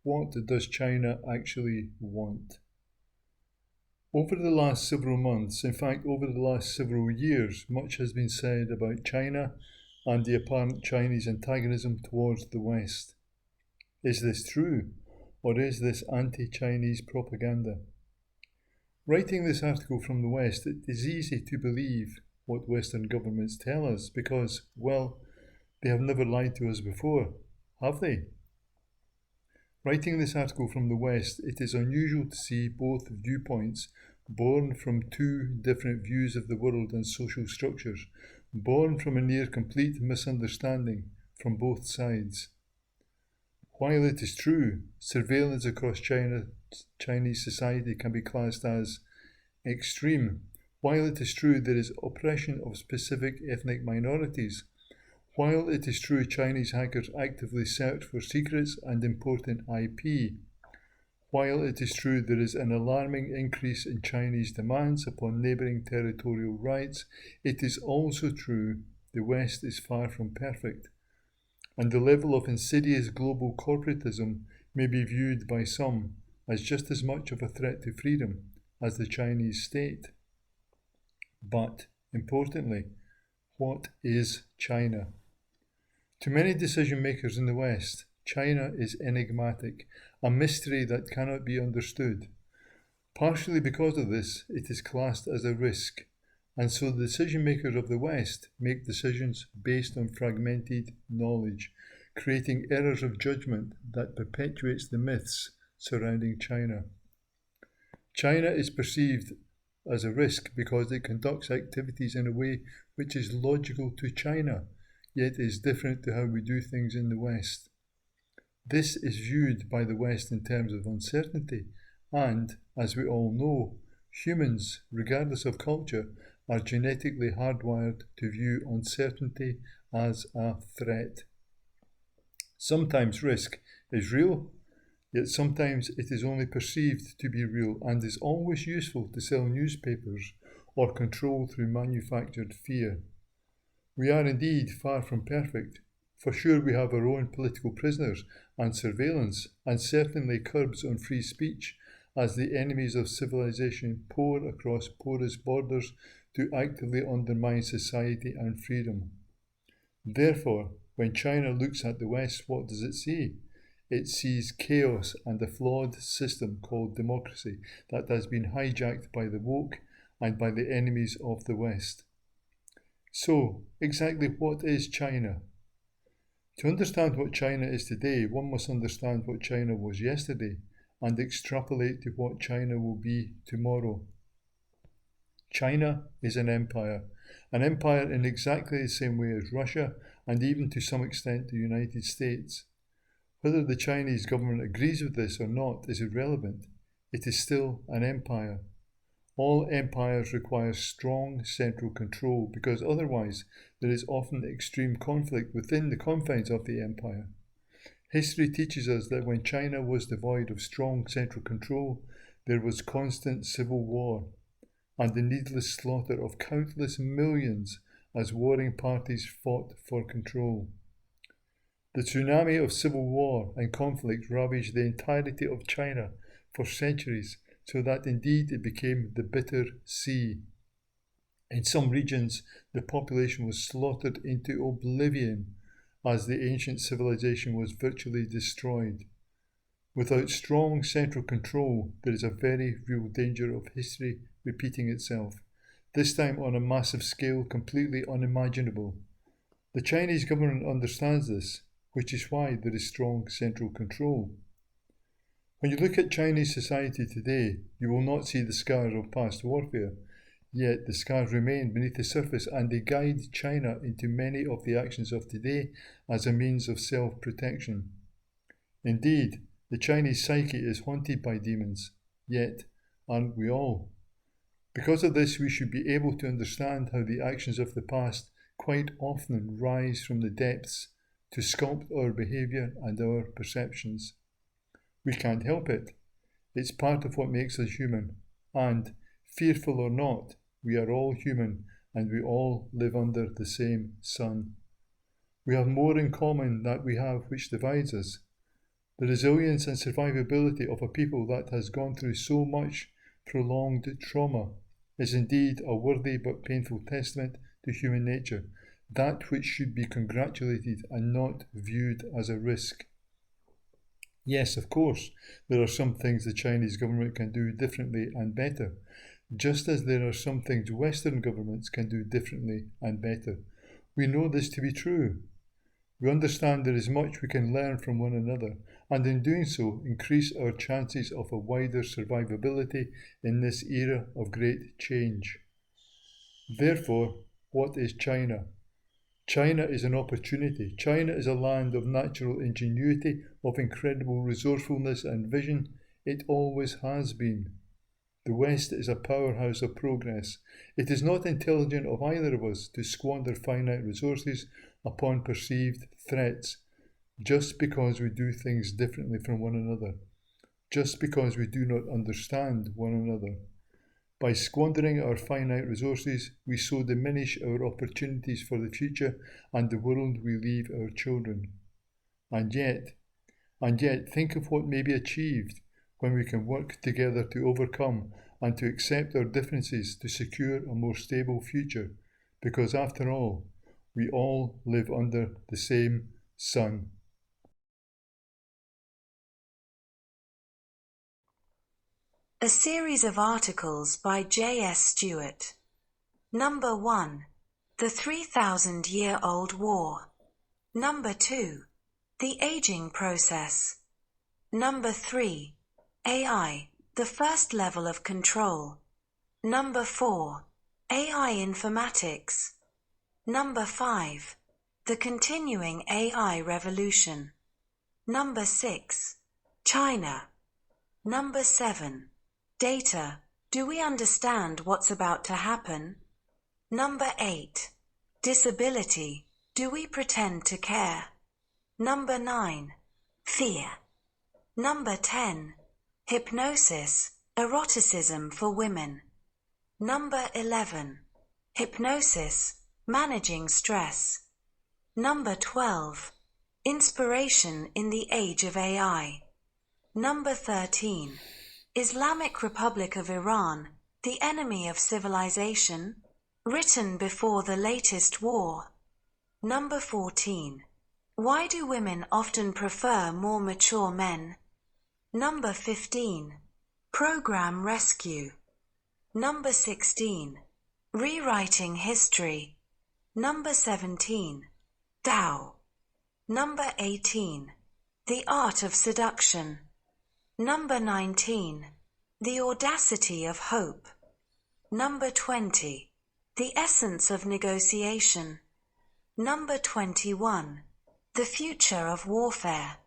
what does China actually want? Over the last several months, in fact over the last several years, much has been said about China and the apparent Chinese antagonism towards the West. Is this true, or is this anti-Chinese propaganda? Writing this article from the West, it is easy to believe what Western governments tell us because, well, they have never lied to us before, have they? Writing this article from the West, it is unusual to see both viewpoints born from two different views of the world and social structures, born from a near complete misunderstanding from both sides. While it is true, surveillance across Chinese society can be classed as extreme, while it is true there is oppression of specific ethnic minorities, while it is true Chinese hackers actively search for secrets and important IP, while it is true there is an alarming increase in Chinese demands upon neighbouring territorial rights, it is also true the West is far from perfect, and the level of insidious global corporatism may be viewed by some as just as much of a threat to freedom as the Chinese state. But, importantly, what is China? To many decision makers in the West, China is enigmatic, a mystery that cannot be understood. Partially because of this, it is classed as a risk, and so the decision makers of the West make decisions based on fragmented knowledge, creating errors of judgment that perpetuates the myths surrounding China. China is perceived as a risk because it conducts activities in a way which is logical to China, yet is different to how we do things in the West. This is viewed by the West in terms of uncertainty, and, as we all know, humans, regardless of culture, are genetically hardwired to view uncertainty as a threat. Sometimes risk is real, yet sometimes it is only perceived to be real and is always useful to sell newspapers or control through manufactured fear. We are indeed far from perfect. For sure we have our own political prisoners and surveillance, and certainly curbs on free speech as the enemies of civilization pour across porous borders to actively undermine society and freedom. Therefore, when China looks at the West, what does it see? It sees chaos and a flawed system called democracy that has been hijacked by the woke and by the enemies of the West. So, exactly what is China? To understand what China is today, one must understand what China was yesterday and extrapolate to what China will be tomorrow. China is an empire in exactly the same way as Russia and even to some extent the United States. Whether the Chinese government agrees with this or not is irrelevant. It is still an empire. All empires require strong central control because otherwise there is often extreme conflict within the confines of the empire. History teaches us that when China was devoid of strong central control, there was constant civil war and the needless slaughter of countless millions as warring parties fought for control. The tsunami of civil war and conflict ravaged the entirety of China for centuries, so that indeed it became the bitter sea. In some regions, the population was slaughtered into oblivion as the ancient civilization was virtually destroyed. Without strong central control, there is a very real danger of history repeating itself, this time on a massive scale completely unimaginable. The Chinese government understands this, which is why there is strong central control. When you look at Chinese society today, you will not see the scars of past warfare, yet the scars remain beneath the surface and they guide China into many of the actions of today as a means of self-protection. Indeed, the Chinese psyche is haunted by demons, yet aren't we all? Because of this, we should be able to understand how the actions of the past quite often rise from the depths to sculpt our behaviour and our perceptions. We can't help it. It's part of what makes us human, and, fearful or not, we are all human and we all live under the same sun. We have more in common than we have which divides us. The resilience and survivability of a people that has gone through so much prolonged trauma is indeed a worthy but painful testament to human nature, that which should be congratulated and not viewed as a risk. Yes, of course, there are some things the Chinese government can do differently and better, just as there are some things Western governments can do differently and better. We know this to be true. We understand there is much we can learn from one another, and in doing so, increase our chances of a wider survivability in this era of great change. Therefore, what is China? China is an opportunity. China is a land of natural ingenuity, of incredible resourcefulness and vision. It always has been. The West is a powerhouse of progress. It is not intelligent of either of us to squander finite resources upon perceived threats, just because we do things differently from one another, just because we do not understand one another. By squandering our finite resources, we so diminish our opportunities for the future and the world we leave our children. And yet, think of what may be achieved when we can work together to overcome and to accept our differences to secure a more stable future, because after all, we all live under the same sun. A series of articles by J.S. Stuart. Number 1. The 3,000-year-old War. Number 2. The Aging Process. Number 3. AI, the first level of control. Number 4. AI informatics. Number 5. The continuing AI revolution. Number 6. China. Number 7. Data. Do we understand what's about to happen? Number 8. Disability. Do we pretend to care? Number 9. Fear. Number 10. Hypnosis, eroticism for women. Number 11. Hypnosis, managing stress. Number 12. Inspiration in the age of AI. Number 13. Islamic Republic of Iran, the enemy of civilization, written before the latest war. Number 14. Why do women often prefer more mature men? Number 15. Program Rescue. Number 16. Rewriting History. Number 17. Tao. Number 18. The Art of Seduction. Number 19. The Audacity of Hope. Number 20. The Essence of Negotiation. Number 21. The Future of Warfare.